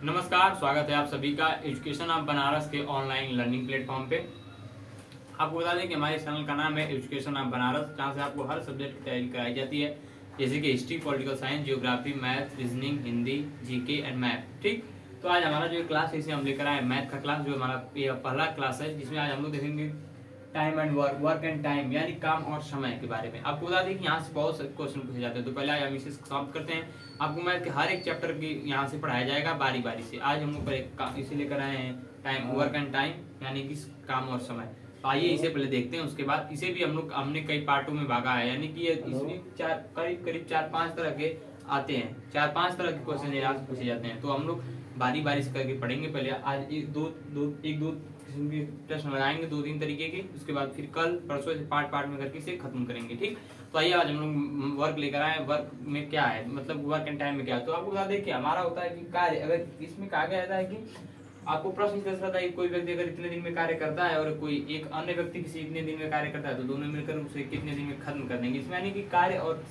नमस्कार, स्वागत है आप सभी का एजुकेशन ऑफ बनारस के ऑनलाइन लर्निंग प्लेटफॉर्म पे। आपको बता दें कि हमारे चैनल का नाम है एजुकेशन ऑफ बनारस, जहाँ से आपको हर सब्जेक्ट की तैयारी कराई जाती है, जैसे कि history, political science, geography, math, reasoning, Hindi, GK and math. ठीक, तो आज हमारा जो क्लास है इसे हम लेकर आए मैथ का क्लास, जो हमारा पहला क्लास है, जिसमें आज हम लोग देखेंगे time and work, work and time, यानी काम और समय के बारे में। आपको बता दें कि यहाँ से बहुत से क्वेश्चन पूछे जाते हैं, तो पहले आज हम इसे समाप्त करते हैं। आपको मैथ के हर एक चैप्टर की यहाँ से पढ़ाया जाएगा बारी बारी से। आज हम लोग इसे लेकर आए हैं टाइम, वर्क एंड टाइम, यानी कि काम और समय। तो आइए इसे पहले देखते हैं, उसके बाद इसे भी हमने कई पार्टों में भागा है, यानी कि इसमें करीब 4-5 तरह के आते हैं, 4-5 तरह के क्वेश्चन यहाँ से पूछे जाते हैं। तो हम लोग बारी बारी से करके पढ़ेंगे। पहले आज एक दो किस्म के प्रश्न लगाएंगे 2-3 तरीके के, उसके बाद फिर कल परसों से पार्ट में करके इसे खत्म करेंगे। ठीक, तो आइए आज हम लोग वर्क लेकर आए। वर्क में क्या है, मतलब वर्क एंड टाइम में क्या है, तो आपको बता दें कि हमारा होता है कि कार्य, अगर इसमें कहा गया रहता है कि आपको प्रश्न इस तरह से रहता है कि कोई व्यक्ति अगर इतने दिन में कार्य करता है और कोई एक अन्य व्यक्ति किसी इतने दिन में कार्य करता है, तो दोनों मिलकर उसे कितने दिन में खत्म कर देंगे। इसमें यानी कि कार्य और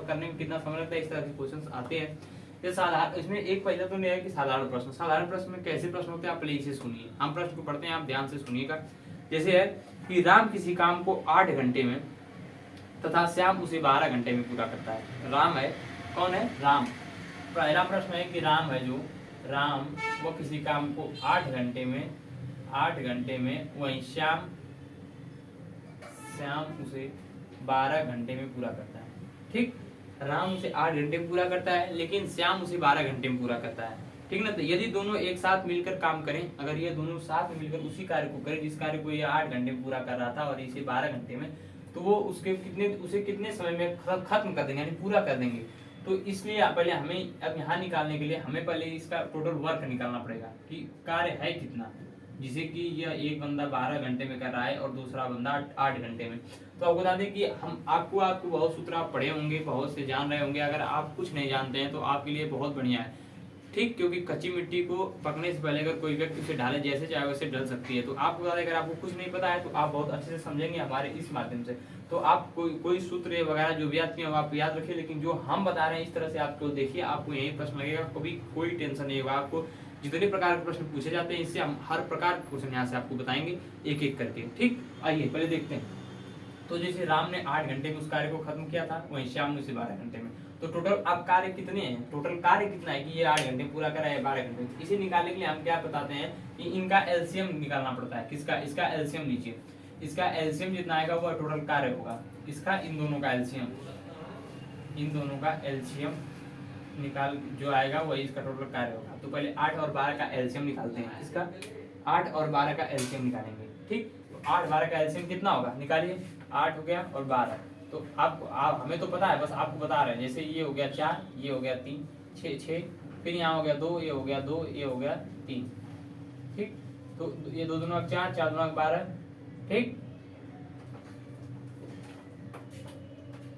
करने में कितना समय लगता है, इस तरह के क्वेश्चन आते हैं। ये साधारण, इसमें एक पहला तो नहीं है कि साधारण प्रश्न। साधारण प्रश्न में कैसे प्रश्न होते हैं, आप पहले इसे सुनिए। हम प्रश्न को पढ़ते हैं, आप ध्यान से सुनिएगा। जैसे है कि राम किसी काम को 8 घंटे में तथा श्याम उसे 12 घंटे में पूरा करता है। राम है, कौन है, राम। पहला प्रश्न है कि राम है, जो राम वो किसी काम को 8 घंटे में, वही श्याम उसे 12 घंटे में पूरा करता है। ठीक, राम उसे 8 घंटे में पूरा करता है, लेकिन श्याम उसे 12 घंटे में पूरा करता है। ठीक ना, तो यदि दोनों एक साथ मिलकर काम करें, अगर ये दोनों साथ में मिलकर उसी कार्य को करें जिस कार्य को ये 8 घंटे में पूरा कर रहा था और इसे 12 घंटे में, तो वो उसे कितने समय में खत्म कर देंगे, यानी पूरा कर देंगे। तो इसलिए पहले हमें अब यहाँ निकालने के लिए हमें पहले इसका टोटल वर्क निकालना पड़ेगा कि कार्य है कितना, जिसे कि यह एक बंदा 12 घंटे में कर रहा है और दूसरा बंदा 8 घंटे में। तो आपको बता दें कि आपको बहुत सूत्र आप पढ़े होंगे, बहुत से जान रहे होंगे। अगर आप कुछ नहीं जानते हैं तो आपके लिए बहुत बढ़िया है। ठीक, क्योंकि कच्ची मिट्टी को पकने से पहले अगर कोई व्यक्ति उसे ढाले, जैसे चाहे वैसे ढल सकती है। तो आपको बता दें, अगर आपको कुछ नहीं पता है तो आप बहुत अच्छे से समझेंगे हमारे इस माध्यम से। तो आप कोई सूत्र वगैरह जो भी आती है आप याद रखिए, लेकिन जो हम बता रहे हैं इस तरह से आपको देखिए, आपको यही प्रश्न लगेगा, कभी कोई टेंशन नहीं होगा। आपको जितने प्रकार के प्रश्न पूछे जाते हैं, इससे हम हर प्रकार के क्वेश्चन यहाँ से आपको बताएंगे एक एक करके। ठीक, आइए पहले देखते हैं। तो जैसे राम ने 8 घंटे में उस कार्य को खत्म किया था, वहीं श्याम ने उसे 12 घंटे में। तो टोटल अब कार्य कितने हैं, टोटल कार्य कितना है कि ये 8 घंटे पूरा करा है 12 घंटे। इसे निकालने के लिए हम क्या बताते हैं कि इनका एलसीएम निकालना पड़ता है। किसका, इसका एलसीएम लीजिए। इसका एलसीएम जितना आएगा वो टोटल कार्य होगा। इसका इन दोनों का एलसीएम निकाल जो आएगा वही इसका टोटल कार्य होगा। तो पहले 8 और 12 का एलसीएम निकालते हैं। इसका 8 और 12 का एलसीएम निकालेंगे। ठीक, तो 8-12 का एलसीएम कितना होगा, निकालिए। 8 हो गया और 12, तो हमें तो पता है, बस आपको बता रहे हैं। जैसे ये हो गया 4, ये हो गया 3, 6, फिर यहाँ हो गया 2, ये हो गया 2, ये हो गया 3। ठीक, तो ये 2 दूना 4, 4 दूना 12। ठीक,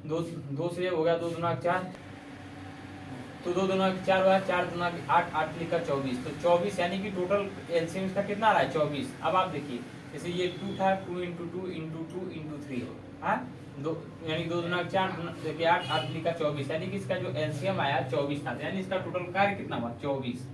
2 से हो गया 2 दूना 4, तो 2 दूना 4 हुआ, 4 दूना 8, 8 लिखा 24। तो 24 यानी कि टोटल एलसीएम इसका कितना आ रहा है, 24। अब आप देखिए, जैसे ये 2 था, 2 × 2 × 2 × 3, हाँ, यानी 2 दूना 4, देखिए 8, 8 लिखा 24, यानी कि इसका जो एलसीएम आया 24 था। यानी इसका टोटल कार्य कितना हुआ, 24।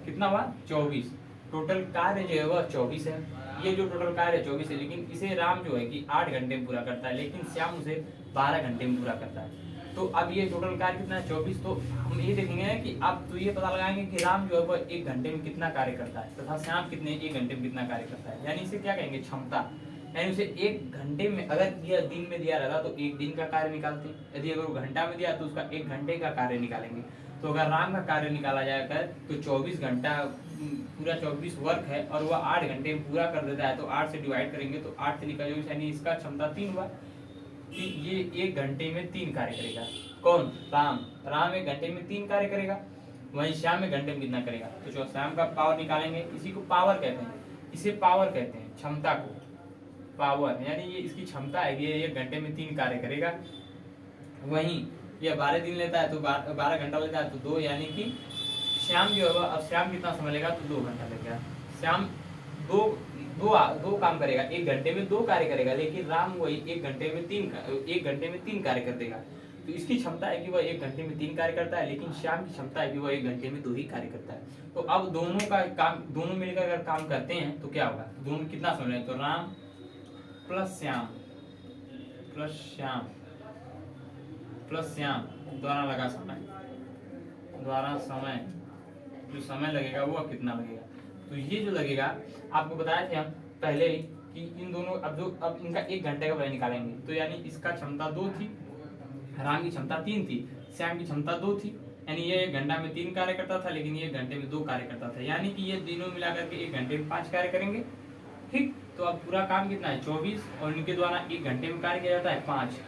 कितना हुआ, 24। टोटल कार्य जो है वह 24 है। ये जो टोटल कार्य है 24 है, लेकिन इसे राम जो है कि 8 घंटे में पूरा करता है, लेकिन श्याम उसे 12 घंटे में पूरा करता है। तो अब ये टोटल कार्य कितना है, 24। तो हम ये देखेंगे कि अब तो ये पता लगाएंगे कि राम जो है वह 1 घंटे में कितना कार्य करता है तथा श्याम कितने 1 घंटे में कितना कार्य करता है। यानी इसे क्या कहेंगे, क्षमता। यानी उसे 1 घंटे में, अगर यह दिन में दिया रहता तो 1 दिन का कार्य निकालते, यदि अगर वो घंटा में दिया तो उसका 1 घंटे का कार्य निकालेंगे। तो अगर राम का कार्य निकाला जाएगा तो 24 घंटा पूरा 24 वर्क है और वह 8 घंटे में पूरा कर देता है, तो 8 से डिवाइड करेंगे तो 8 से निकल जाएगा, यानी इसका क्षमता 3 हुआ कि ये 1 घंटे में 3 कार्य करेगा। कौन, राम 1 घंटे में 3 कार्य करेगा, वहीं श्याम 1 घंटे में कितना करेगा। तो जो श्याम का पावर निकालेंगे, इसी को पावर कहते हैं, इसे पावर कहते हैं, क्षमता को पावर, यानी ये इसकी क्षमता है कि ये 1 घंटे में 3 कार्य करेगा। वहीं ये 12 दिन लेता है तो 12 घंटा लेता है, तो 2, यानी कि श्याम जो है अब श्याम कितना समय लेगा, तो 2 घंटा लगेगा। श्याम दो काम करेगा, 1 घंटे में 2 कार्य करेगा, लेकिन राम वही 1 घंटे में 3 कार्य कर देगा। तो इसकी क्षमता है कि वह 1 घंटे में 3 कार्य करता है, लेकिन श्याम की क्षमता है कि वह 1 घंटे में 2 ही कार्य करता है। तो अब दोनों का काम, दोनों मिलकर अगर काम करते हैं तो क्या होगा, दोनों कितना समय लगेगा, तो राम प्लस श्याम द्वारा लगा समय, जो समय लगेगा वो कितना लगेगा। तो ये जो लगेगा आपको बताया थे हम पहले ही कि इन दोनों अब इनका 1 घंटे का वजन निकालेंगे। तो यानी इसका क्षमता 2 थी, राम की क्षमता 3 थी, श्याम की क्षमता 2 थी, यानी ये 1 घंटा में 3 कार्य करता था, लेकिन ये 1 घंटे में 2 कार्य करता था, यानी कि ये तीनों मिलाकर के 1 घंटे में 5 कार्य करेंगे। ठीक, तो अब पूरा काम कितना है 24, और इनके द्वारा 1 घंटे में कार्य किया जाता है 5,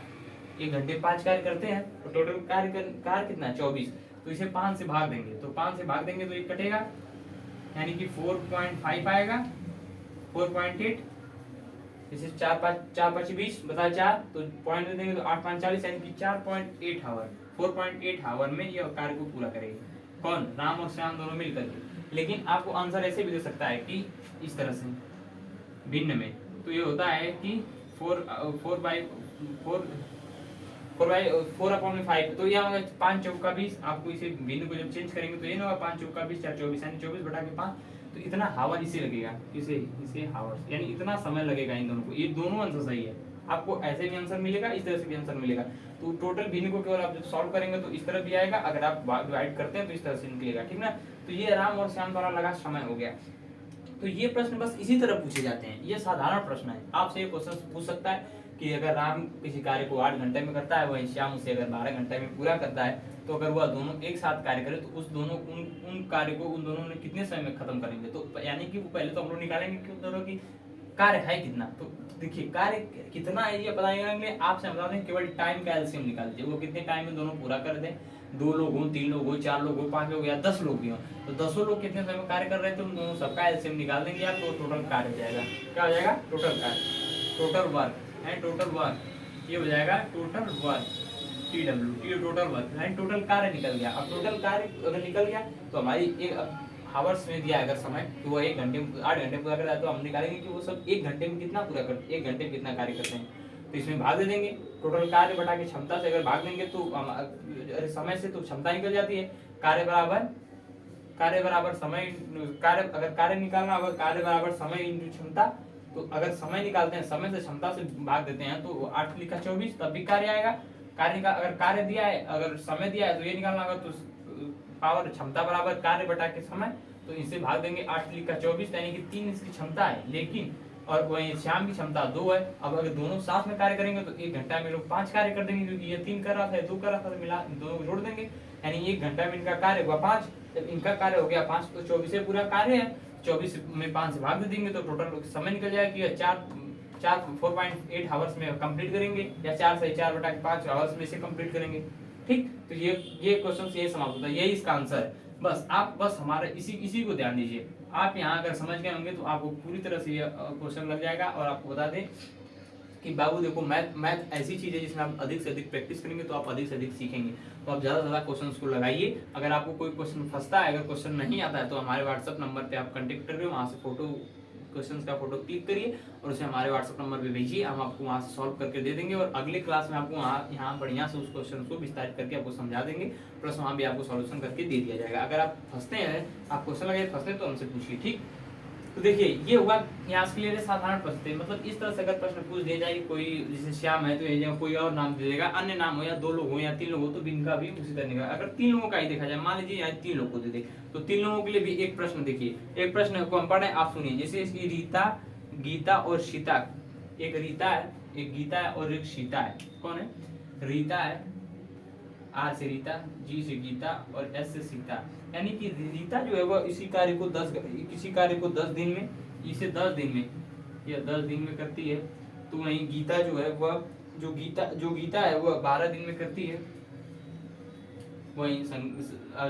1 घंटे 5 कार्य करते हैं, तो टोटल कार्य कितना है 24। तो इसे 5 से भाग देंगे, तो 5 से भाग देंगे तो ये कटेगा, यानी कि 4.5 आएगा, 4.8, इसे 4 5 20 बता 4, तो पॉइंट दे देंगे तो 8 5 40, यानी कि 4.8 आवर, 4.8 आवर में ये कार्य को पूरा करेगी। कौन, राम और श्याम दोनों मिलकर के। लेकिन आपको आंसर ऐसे भी दे सकता है कि इस तरह से भिन्न में, तो ये होता है कि 4/4/4/5, तो यहाँ 5 चौका 20, आपको इसे भिन्न को जब चेंज करेंगे तो ये ना होगा 5 चौका 20 4 24, यानी 24/5, तो इतना हावर इसे लगेगा, इसे हावर, यानी इतना समय लगेगा इन दोनों को। ये दोनों आंसर सही है, आपको ऐसे भी आंसर मिलेगा, इस तरह से भी आंसर मिलेगा। तो टोटल भिन्न को केवल आप जब सॉल्व करेंगे तो इस तरह भी आएगा, अगर आप डिवाइड करते हैं तो इस तरह से निकलेगा, ठीक ना। तो ये राम और श्याम द्वारा लगा समय हो गया। तो ये प्रश्न बस इसी तरह पूछे जाते हैं, ये साधारण प्रश्न है। आपसे ये क्वेश्चन पूछ सकता है कि अगर राम किसी कार्य को 8 घंटे में करता है, वहीं श्याम उसे अगर 12 घंटे में पूरा करता है, तो अगर वह दोनों एक साथ कार्य करें तो उन कार्य को उन दोनों ने कितने समय में खत्म करेंगे। तो यानी कि पहले तो हम लोग निकालेंगे कि उन दोनों की कार्य है कितना। तो देखिए कार्य कितना है ये पता करने आपसे हम बता दें, केवल टाइम का एलसीएम निकाल दीजिए, वो कितने टाइम में दोनों पूरा कर दें। 2 लोग हो, 3 लोग हो, 4 लोग हो, 5 लोग या 10 लोग भी हो, तो 10 लोग कितने समय में कार्य कर रहे हैं, तो उन दोनों सबका एलसीएम निकाल देंगे आप, तो टोटल कार्य हो जाएगा। क्या हो जाएगा, टोटल कार्य, total work and total work, ये हो जाएगा total work, TW total work and total कार्य निकल गया। अब टोटल कार्य अगर निकल गया तो हमारी एक हावर्स में दिया अगर समय, तो वो 1 घंटे 8 घंटे पूरा करता है, तो हम निकालेंगे कि वो सब 1 घंटे में कितना पूरा करते, 1 घंटे में कितना कार्य करते हैं। तो इसमें भाग दे देंगे, टोटल कार्य बटा के क्षमता से अगर भाग देंगे तो समय से तो क्षमता निकल जाती है, कार्य बराबर समय, कार्य अगर कार्य निकालना अगर कार्य बराबर समय इंटू क्षमता, तो अगर समय निकालते हैं समय से क्षमता से भाग देते हैं तो 8 लिखा 24, तब भी कार्य आएगा। अगर कार्य दिया है, अगर समय दिया है तो ये निकालना होगा, तो पावर क्षमता बराबर कार्य बटा के समय, तो इसे भाग देंगे 8 लिखा 24, यानी कि 3 इसकी क्षमता है, लेकिन और वही श्याम की क्षमता 2 है। अब अगर दोनों साथ में कार्य करेंगे तो 1 घंटा में लोग 5 कार्य कर देंगे, क्योंकि ये 3 कर रहा था 2 कर रहा था, तो मिला दोनों को जोड़ देंगे, यानी 1 घंटा में इनका कार्य हुआ 5। जब इनका कार्य हो गया 5 तो 24 से पूरा कार्य है, 24 में 5 से भाग दे देंगे तो टोटल समय निकल जाएगा कि 4.8 आवर्स में कंप्लीट करेंगे, या 4 से 4/5 आवर्स में इसे कंप्लीट करेंगे। ठीक, तो ये क्वेश्चन ये समाप्त होता है, यही इसका आंसर है। बस आप हमारे इसी को ध्यान दीजिए। आप यहाँ अगर समझ गए होंगे तो आपको पूरी तरह से ये क्वेश्चन लग जाएगा। और आपको बता दें कि बाबू देखो मैथ ऐसी चीज है जिसमें आप अधिक से अधिक प्रैक्टिस करेंगे तो आप अधिक से अधिक सीखेंगे। तो आप ज्यादा से ज्यादा क्वेश्चंस को लगाइए। अगर आपको कोई क्वेश्चन फंसता है, अगर क्वेश्चन नहीं आता है, तो हमारे व्हाट्सएप नंबर पे आप कांटेक्ट करिए, वहां से क्वेश्चंस का फोटो क्लिक करिए और उसे हमारे व्हाट्सएप नंबर पे भेजिए, हम आपको वहां से सॉल्व करके दे देंगे। और अगले क्लास में आपको यहाँ बढ़िया से उस क्वेश्चन को विस्तारित करके आपको समझा देंगे, प्लस वहाँ भी आपको सॉल्यूशन करके दे दिया जाएगा। अगर आप फंसते हैं, आप क्वेश्चन लगे फंसते हैं, तो हमसे पूछिए। ठीक, तो देखिए ये हुआ यहाँ से क्लियर है, साधारण प्रश्न थे। मतलब इस तरह से अगर प्रश्न पूछ दिया जाए, कोई जैसे श्याम है तो ये कोई और नाम दे देगा, अन्य नाम हो, या 2 लोग हो या 3 लोग हो, तो इनका भी उसी तरह निकलेगा। अगर 3 लोगों का ही देखा जाए, मान लीजिए यहाँ 3 लोग को दे दे, तो 3 लोगों के लिए भी एक प्रश्न देखिए, एक प्रश्न को हम पढ़े, आप सुनिए। जैसे इसकी रीता, गीता और सीता, एक रीता है, एक गीता है और एक सीता है। कौन है? रीता है, आर से रीता, जी से गीता और एस से सीता। यानी कि रीता जो है वह किसी कार्य को 10 दिन में, इसे 10 दिन में या 10 दिन में करती है। तो वहीं गीता जो है वह जो गीता है वह 12 दिन में करती है। वहीं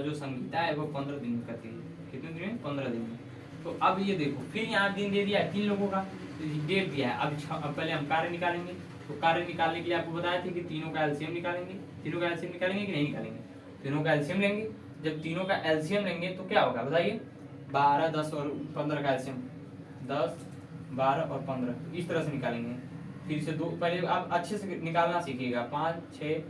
जो संगीता है वह 15 दिन में करती है। कितने दिन में? 15 दिन में। तो अब ये देखो, फिर यहाँ दिन दे दिया है 3 लोगों का, डेट दिया है। अब पहले हम कार्य निकालेंगे। तो कार्य निकालने के लिए आपको बताया था कि तीनों का एलसीएम निकालेंगे। तीनों का एलसीएम निकालेंगे कि नहीं निकालेंगे? तीनों का एलसीएम लेंगे। जब तीनों का एलसीएम लेंगे तो क्या होगा बताइए? 12, 10 और 15 का एलसीएम, 10, 12 और 15, तो इस तरह से निकालेंगे। फिर से दो, पहले आप अच्छे से निकालना सीखिएगा। 5, 6,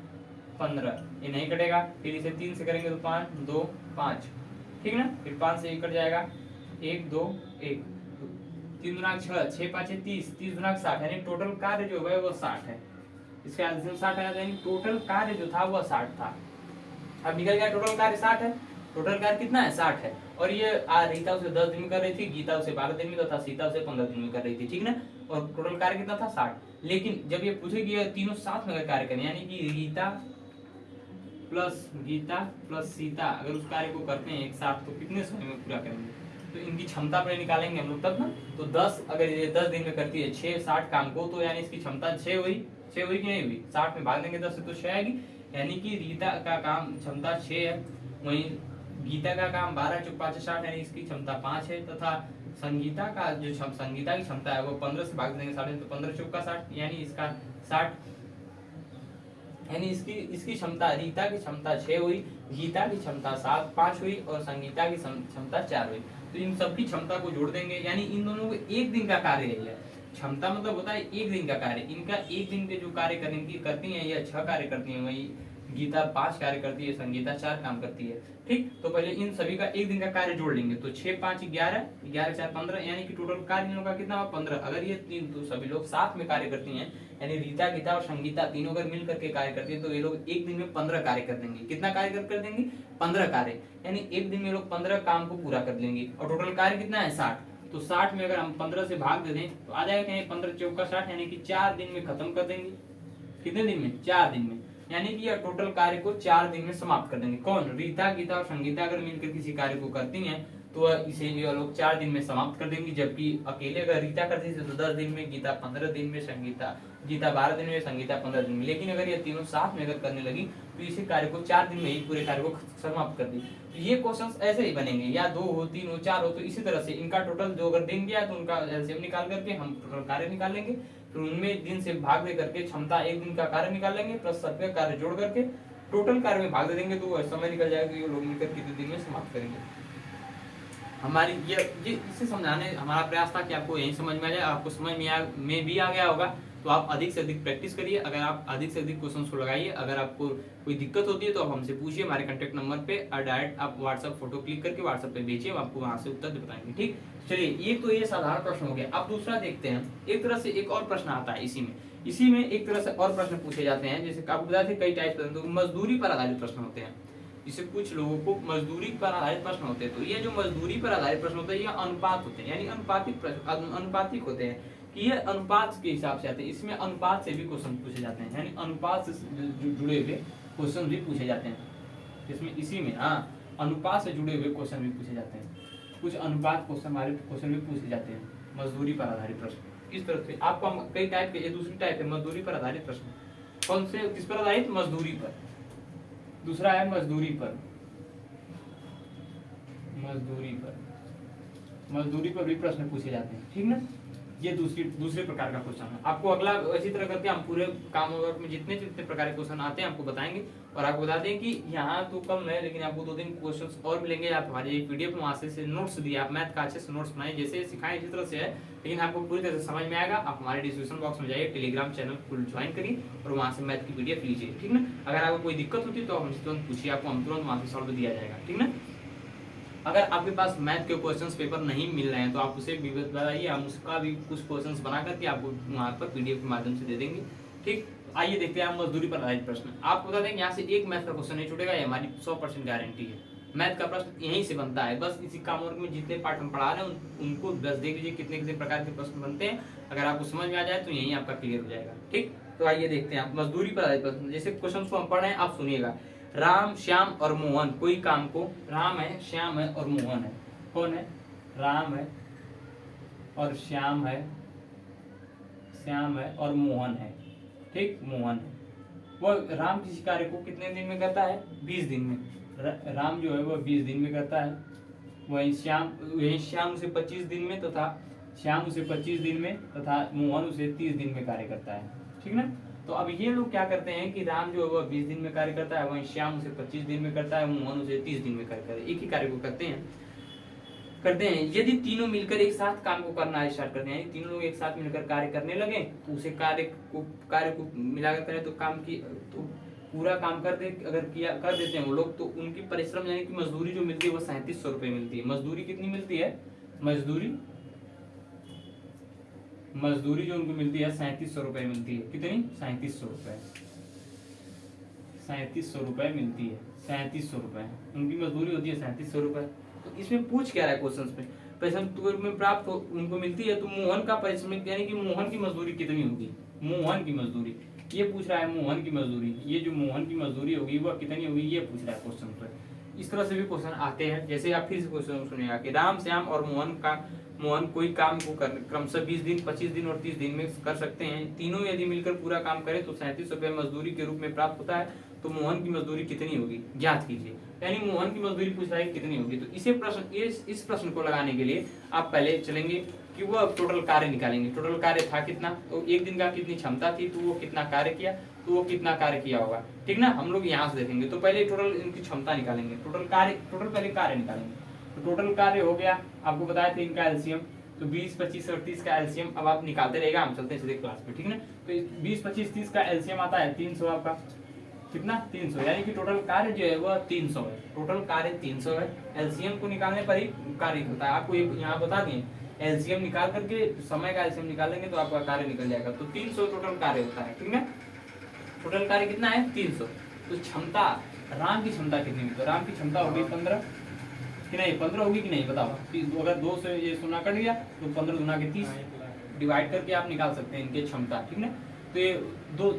15, ये नहीं कटेगा। फिर इसे 3 से करेंगे तो 5 2 5, ठीक ना। फिर 5 से 1 कट जाएगा, 1 2 1, 3 दुना 6, 6 5 30, 30 दुना 60, यानी टोटल कार्य जो है वो 60 है। इसके एलसीएम 60 आया, यानी टोटल कार्य जो था वो 60 था। अब निकल गया टोटल कार्य 60 है। टोटल कार्य कितना है? 60 है। और ये रीता उसे 10 दिन में कर रही थी, गीता उसे 12 दिन में तथा सीता उसे 15 दिन में कर रही थी, ठीक ना। और टोटल कार्य कितना था? 60। लेकिन जब ये पूछे कि ये तीनों साथ में कार्य करें, यानी कि रीता प्लस सीता अगर उस कार्य को करते हैं एक साथ, तो कितने समय में पूरा करेंगे? तो इनकी क्षमता पर निकालेंगे हम लोग तब ना। तो 10, अगर ये 10 दिन में करती है 6 60 काम को, तो यानी इसकी क्षमता 6 हुई। 6 हुई कि नहीं हुई? 60 में भाग देंगे 10 से तो 6 आएगी, यानी कि रीता का काम क्षमता 6 है। वहीं गीता का काम 12 चौक 5 60, यानी इसकी क्षमता 5 है। तथा संगीता का जो संगीता की क्षमता है वो 15 से भाग देंगे 60, तो 15 चौक का 60, यानी इसका 60, यानी इसकी क्षमता, रीता की क्षमता 6 हुई, गीता की क्षमता 5 हुई और संगीता की क्षमता 4 हुई। तो इन सबकी क्षमता को जोड़ देंगे, यानी इन दोनों को एक दिन का कार्य है। क्षमता मतलब होता है एक दिन का कार्य। इनका एक दिन के जो कार्य करती हैं, या 6 कार्य करती हैं, वही गीता 5 कार्य करती है, संगीता 4 काम करती है, ठीक। तो पहले इन सभी का एक दिन का कार्य जोड़ लेंगे, तो 6 5 11, 11 4 15, यानी कि टोटल कार्य इन लोगों का कितना हुआ? 15। अगर ये तीन तो सभी लोग साथ में कार्य करती हैं, यानी रीता गीता और संगीता तीनों अगर मिल करके कार्य करती है, तो ये लोग एक दिन में 15 कार्य कर देंगे। कितना कार्य कर देंगे? 15 कार्य, यानी एक दिन में लोग 15 काम को पूरा कर लेंगे। और टोटल कार्य कितना है? 60। तो 60 में अगर हम 15 से भाग दे दें तो आ जाएगा 15 चौक का 60, यानी कि 4 दिन में खत्म कर देंगे। कितने दिन में? 4 दिन में, यानी कि यह टोटल कार्य को 4 दिन में समाप्त कर देंगे। कौन? रीता गीता और संगीता अगर मिलकर किसी कार्य को करती हैं, तो इसे ये लोग 4 दिन में समाप्त कर देंगी। जबकि अकेले अगर रीता करती थी तो 10 दिन में, गीता 15 दिन में, गीता 12 दिन में, संगीता 15 दिन में। लेकिन अगर ये तीनों साथ में अगर करने लगी तो इसी कार्य को 4 दिन में ही पूरे कार्य को समाप्त कर दी। तो ये क्वेश्चंस ऐसे ही बनेंगे, या 2 हो 3 हो 4 हो, तो इसी तरह से इनका टोटल जो अगर दिन गया तो उनका एलसीएम निकाल करके हम टोटल कार्य निकाल लेंगे। फिर उनमें दिन से भाग दे करके क्षमता एक दिन का कार्य निकाल लेंगे, प्लस सबका कार्य जोड़ करके टोटल कार्य में भाग दे देंगे, तो समय निकल जाएगा। ये लोग मिलकर कितने दिन में समाप्त करेंगे। हमारी ये इसे समझाने हमारा प्रयास था कि आपको यही समझ में आ जाए। आपको समझ में भी आ गया होगा, तो आप अधिक से अधिक प्रैक्टिस करिए। अगर आप अधिक से अधिक क्वेश्चन को लगाइए। अगर आपको कोई दिक्कत होती है तो आप हमसे पूछिए हमारे कांटेक्ट नंबर पे, और डायरेक्ट आप व्हाट्सएप फोटो क्लिक करके व्हाट्सएप पे भेजिए, हम आपको वहां से उत्तर बताएंगे, ठीक। चलिए, ये तो ये साधारण प्रश्न हो गया। अब दूसरा देखते हैं। एक तरह से एक और प्रश्न आता है इसी में एक तरह से और प्रश्न पूछे जाते हैं। जैसे आपको बता थे कई टाइप के मजदूरी पर आधारित प्रश्न होते हैं। जिसे कुछ लोगों को मजदूरी पर आधारित प्रश्न होते हैं। तो ये जो मजदूरी पर आधारित प्रश्न होते हैं, ये अनुपात होते हैं, यानी अनुपातिक होते हैं, कि ये अनुपात के हिसाब से आते हैं। इसमें अनुपात से भी क्वेश्चन पूछे जाते हैं, यानी अनुपात से जुड़े हुए क्वेश्चन भी पूछे जाते हैं। इसमें इसी में अनुपात से जुड़े हुए क्वेश्चन भी पूछे जाते हैं। कुछ अनुपात क्वेश्चन भी पूछे जाते हैं, मजदूरी पर आधारित प्रश्न। इस तरह से आपको हम कई टाइप के, ये दूसरी टाइप है मजदूरी पर आधारित प्रश्न। कौन से? किस पर आधारित? मजदूरी पर। दूसरा है मजदूरी पर भी प्रश्न पूछे जाते हैं, ठीक ना। ये दूसरे प्रकार का क्वेश्चन है। आपको अगला इसी तरह करके हम पूरे काम में जितने प्रकार के क्वेश्चन आते हैं आपको बताएंगे। और आपको बता दें कि यहाँ तो कम है, लेकिन आपको 2-3 क्वेश्चन और मिलेंगे। आप हमारे पीडीएफ में वहाँ से नोट्स दिए, आप मैथ का अच्छे से नोट्स बनाए, जैसे सिखाएं इसी तरह से है, लेकिन आपको पूरी तरह से समझ में आएगा। आप हमारे डिस्क्रिप्शन बॉक्स में जाइए, टेलीग्राम चैनल को ज्वाइन करिए और वहाँ से मैथ की पीडीएफ लीजिए, ठीक ना। अगर आपको कोई दिक्कत होती है तो हमसे तुरंत पूछिए, आपको हम तुरंत वहाँ से सॉल्व दिया जाएगा, ठीक ना। अगर आपके पास मैथ के क्वेश्चंस पेपर नहीं मिल रहे हैं तो आप उसे भी बताइए, हम उसका भी कुछ क्वेश्चंस बना करके आपको वहाँ पर पीडीएफ के माध्यम से दे देंगे, ठीक। आइए देखते हैं मजदूरी पर आधारित प्रश्न। आपको बता दें यहाँ से एक मैथ का क्वेश्चन नहीं छूटेगा, ये हमारी 100% गारंटी है। मैथ का प्रश्न यहीं से बनता है। बस इसी काम वर्ग में जितने पार्ट हम पढ़ा रहे हैं उनको बस देख लीजिए कितने कितने प्रकार के प्रश्न बनते हैं। अगर आपको समझ में आ जाए तो यहीं आपका क्लियर हो जाएगा, ठीक। तो आइए देखते हैं मजदूरी पर आधारित प्रश्न। जैसे क्वेश्चन को हम पढ़ रहे हैं, आप सुनिएगा। राम, श्याम और मोहन कोई काम को, राम है, श्याम है और मोहन है। कौन है? राम है और श्याम है और मोहन है, ठीक। मोहन है। वो राम किसी कार्य को कितने दिन में करता है? 20 दिन में। राम जो है वो 20 दिन में करता है। वही श्याम उसे 25 दिन में तथा मोहन उसे 30 दिन में कार्य करता है, ठीक ना। तो अब ये लोग क्या करते हैं कि राम जो है वह 20 दिन में कार्य करता है, वहीं श्याम उसे 25 दिन में करता है, मोहन उसे 30 दिन में कार्य करता है। एक ही कार्य को करते हैं। यदि तीनों मिलकर एक साथ काम को करना स्टार्ट करते हैं, तीनों लोग एक साथ मिलकर कार्य करने लगे, तो उसे कार्य को मिलाकर करें तो पूरा काम कर देते हैं वो लोग, तो उनकी परिश्रम यानी कि मजदूरी जो मिलती है वो 3700 रुपये मिलती है। मजदूरी कितनी मिलती है? मजदूरी जो उनको मिलती है 3700 रुपये मिलती है। कितनी? 3700 रुपये। 3700 रुपये मिलती है। 3700 रुपये उनकी मजदूरी होती है, 3700 रुपये। तो इसमें पूछ क्या रहा है क्वेश्चन में? परिश्रम में प्राप्त उनको मिलती है, तो मोहन का परिश्रम यानी कि मोहन की मजदूरी कितनी होगी? मोहन की मजदूरी ये पूछ रहा है। मोहन की मजदूरी, ये जो मोहन की मजदूरी होगी वह कितनी होगी ये पूछ रहा है क्वेश्चन पर। इस तरह से भी क्वेश्चन आते हैं। जैसे आप फिर से क्वेश्चन सुनिएगा कि राम, श्याम और मोहन कोई काम को क्रमशः 20 दिन, 25 दिन और 30 दिन में कर सकते हैं। तीनों यदि मिलकर पूरा काम करें तो 3700 रुपये मजदूरी के रूप में प्राप्त होता है। तो मोहन की मजदूरी कितनी होगी ज्ञात कीजिए। यानी मोहन की मजदूरी पूछ रहा है कितनी होगी। तो इस प्रश्न को लगाने के लिए आप पहले चलेंगे कि वो टोटल कार्य निकालेंगे। टोटल कार्य था कितना, तो एक दिन का कितनी क्षमता थी, तो वो कितना कार्य किया, तो वो कितना कार्य किया होगा। ठीक ना, हम लोग यहाँ से देखेंगे। तो पहले टोटल इनकी क्षमता निकालेंगे, टोटल पहले कार्य निकालेंगे। तो टोटल कार्य हो गया, आपको बताया था इनका एलसीएम। तो 20, 25 और 30 का एलसीएम अब आप निकालते रहेगा, हम चलते हैं सीधे क्लास पे। ठीक ना, तो 20, 25, 30 का एलसीएम आता है 300 आपका। कितना? 300। यानी कि टोटल कार्य जो है वह 300 है। टोटल कार्य 300 है। एलसीएम को निकालने पर ही कार्य होता है। आपको यहाँ बता दें, एलसीएम निकाल करके समय का एलसीएम निकाल देंगे तो आपका कार्य निकल जाएगा। तो 300 टोटल कार्य होता है। ठीक है, टोटल कार्य कितना है? 300। तो क्षमता, राम की क्षमता कितनी होगी? तो राम की क्षमता होगी 15 कि नहीं? 15 होगी कि नहीं बताओ। अगर 2 से ये 0 कट गया तो 15 गुना के 30 डिवाइड करके आप निकाल सकते हैं इनकी क्षमता। ठीक है, तो ये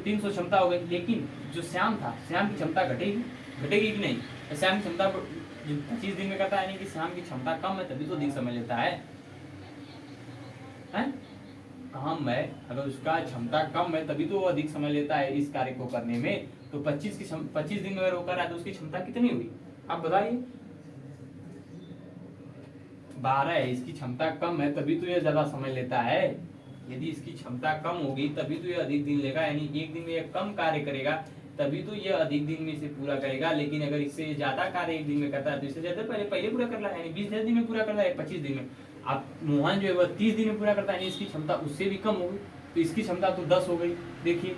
300 क्षमता हो गई। लेकिन जो श्याम था, श्याम की क्षमता घटेगी कि नहीं? श्याम की क्षमता 25 दिन में करता है, यानी कि श्याम की क्षमता कम है तभी तो अधिक समय लेता है। काम है, अगर उसका क्षमता कम है तभी तो वो अधिक समय लेता है इस कार्य को करने में। तो 25 दिन में अगर वो कर रहा है तो उसकी क्षमता कितनी हुई आप बताइए? 12 है। इसकी क्षमता कम है तभी तो ये ज्यादा समय लेता है। यदि इसकी क्षमता कम होगी तभी तो ये अधिक दिन लेगा, यानी एक दिन में ये कम कार्य करेगा तभी तो ये अधिक दिन में इसे पूरा करेगा। लेकिन अगर इससे ज्यादा कार्य एक दिन में करता है तो इससे ज्यादा पहले पूरा कर रहा है, यानी 20 दिन में पूरा कर रहा है, 25 दिन में। आप मोहन जो है वह 30 दिन में पूरा करता है, यानी इसकी क्षमता उससे भी कम होगी। तो इसकी क्षमता तो 10 हो गई। देखिए,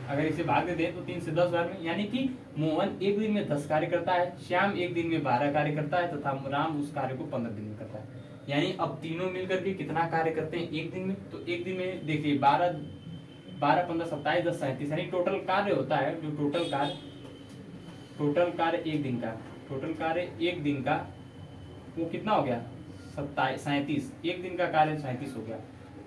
अगर इसे भाग दे दें तो 3 से 10 बार में, यानी कि मोहन एक दिन में 10 कार्य करता है, श्याम एक दिन में 12 कार्य करता है तथा राम उस कार्य को 15 दिन में करता है। यानी अब तीनों मिलकर के कितना कार्य करते हैं एक दिन में? तो एक दिन में देखिए 12, 15, 27, 10, 37, यानी टोटल कार्य होता है जो टोटल कार्य एक दिन का वो कितना हो गया? 37। एक दिन का कार्य 37 हो गया।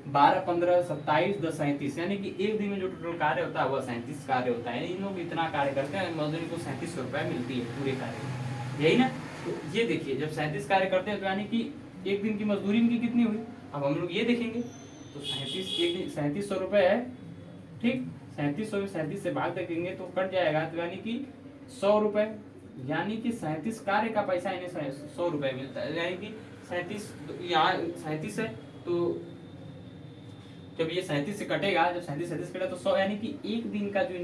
12, 15, 27, 10, 37, यानी कि एक दिन में जो टोटल कार्य होता है वह 37 कार्य होता है। इन लोग इतना कार्य करते हैं, मजदूरी को 3700 रुपये मिलती है पूरे कार्य, यही ना। तो ये देखिए, जब 37 कार्य करते हैं तो यानी कि एक दिन की मजदूरी इनकी कितनी हुई? अब हम लोग ये देखेंगे। तो 3700 रुपये है। ठीक, 3700 में 37 से भाग देंगे तो कट जाएगा, तो यानी कि 100 रुपये, यानी कि 37 कार्य का पैसा इन्हें 100 रुपये मिलता है। यानी कि 37 यहाँ 37 है, तो जब ये 37 से कटेगा, जब 37 कटेगा तो 100, यानी कि एक दिन का जो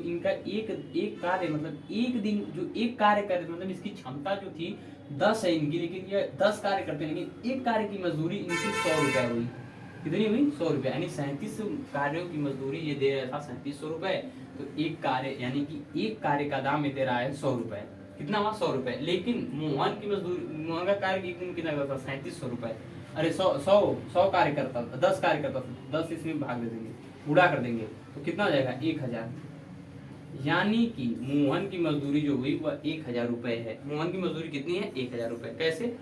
इनका एक कार्य, मतलब एक दिन जो एक कार्य करे, मतलब इसकी क्षमता जो थी 10 है इनकी, लेकिन ये 10 कार्य करते हैं, लेकिन एक कार्य की मजदूरी इनकी 100 रुपये हुई। कितनी हुई? 100 रुपये। यानी 37 कार्यों की मजदूरी ये दे रहा था 3700 रुपये। तो एक कार्य, यानी कि एक कार्य का दाम ये दे रहा है 100 रुपये। कितना हुआ? 100 रुपये। लेकिन मोहन की मजदूरी, मोहन का कार्य एक दिन कितना करता था? 3700 रुपये। अरे 100 कार्य करता था, 10 कार्य करता था, 10 इसमें भाग दे देंगे, गुणा कर देंगे तो कितना हो जाएगा? 1000। यानी कि मोहन की मजदूरी जो हुई वह 1000 रुपये है। मोहन की मजदूरी कितनी है? 1000 रुपये। कैसे?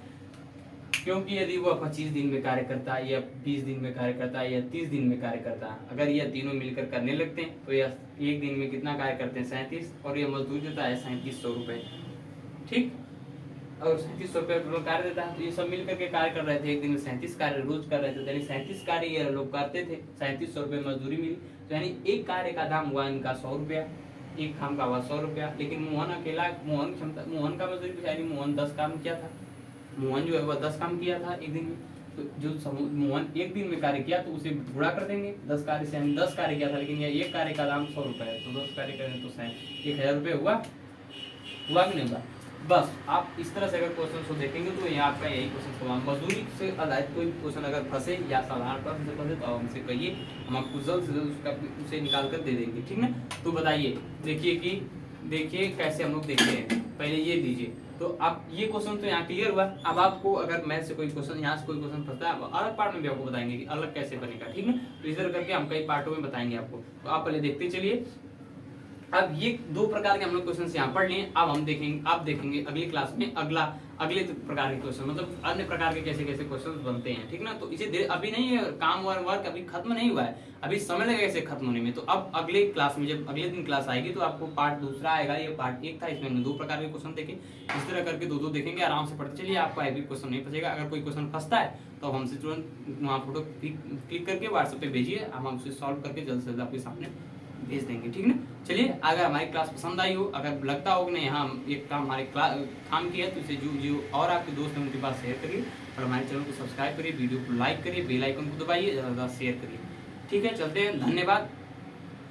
क्योंकि यदि वह 25 दिन में कार्य करता है, या 20 दिन में कार्य करता है, या 30 दिन में कार्य करता है, अगर यह तीनों मिलकर करने लगते हैं तो यह एक दिन में कितना कार्य करते हैं? 37, और यह मजदूरी देता है 3700 रुपये। ठीक, और 3700 रुपये टोटल कार्य देता है। तो ये सब मिलकर के कार्य कर रहे थे, एक दिन में 37 कार्य रोज कर रहे थे, यानी 37 कार्य ये लोग करते थे, 3700 रुपये मजदूरी मिली। तो यानी एक कार्य का दाम हुआ इनका 100 रुपया, एक काम का हुआ 100 रुपया। लेकिन मोहन अकेला, मोहन का मजदूरी, यानी मोहन 10 काम किया था, मोहन जो है वह 10 काम किया था एक दिन में। तो जो मोहन एक दिन में कार्य किया तो उसे गुणा कर देंगे 10 कार्य से, 10 कार्य किया था, लेकिन यह एक कार्य का दाम 100 रुपये है, तो 10 कार्य करें तो 1000 रुपये हुआ कि नहीं हुआ? बस आप इस तरह से अगर क्वेश्चन को देखेंगे तो यहाँ आपका यही क्वेश्चन सवाल मजदूरी से आधारित कोई क्वेश्चन अगर फंसे या साधारण प्रश्न से फंसे तो आप हमसे कहिए, हम आपको जल्द से जल्द उसका उसे निकाल कर दे देंगे, ठीक ना। तो बताइए, देखिए कैसे हम लोग देखते हैं, पहले ये लीजिए। तो अब ये क्वेश्चन तो यहाँ क्लियर हुआ। अब आपको अगर मैथ से कोई क्वेश्चन, यहाँ से कोई क्वेश्चन फंसता है, अलग पार्ट में भी आपको बताएंगे कि अलग कैसे बनेगा, ठीक ना। तो इस तरह करके हम कई पार्टों में बताएंगे आपको। तो आप पहले देखते चलिए। अब ये दो प्रकार के हम लोग क्वेश्चन यहाँ पढ़ लिए। अब हम देखेंगे, आप देखेंगे अगली क्लास में अगले प्रकार के क्वेश्चन, मतलब अन्य प्रकार के कैसे कैसे क्वेश्चन बनते हैं, ठीक ना। तो इसे अभी नहीं है, काम वर्क अभी खत्म नहीं हुआ है, अभी समय लगेगा इसे खत्म होने में। तो अब अगले क्लास में, जब अगले दिन क्लास आएगी तो आपको पार्ट दूसरा आएगा। ये पार्ट एक था, इसमें हमने दो प्रकार के क्वेश्चन देखे। इस तरह करके दो देखेंगे, आराम से पढ़ते चलिए, आपको एक भी क्वेश्चन नहीं फंसेगा। अगर कोई क्वेश्चन फंसता है तो हमसे तुरंत वहाँ फोटो क्लिक करके व्हाट्सएप पे भेजिए, हम उसे सॉल्व करके जल्द से जल्द आपके सामने भेज देंगे, ठीक ना। चलिए, अगर हमारी क्लास पसंद आई हो, अगर लगता हो कि नहीं हाँ एक काम हमारे काम की है, तो इसे जो और आपके दोस्त हैं उनके पास शेयर करिए, और हमारे चैनल को सब्सक्राइब करिए, वीडियो को लाइक करिए, बेल आइकन को दबाइए, ज़्यादा शेयर करिए, ठीक है। चलते हैं, धन्यवाद।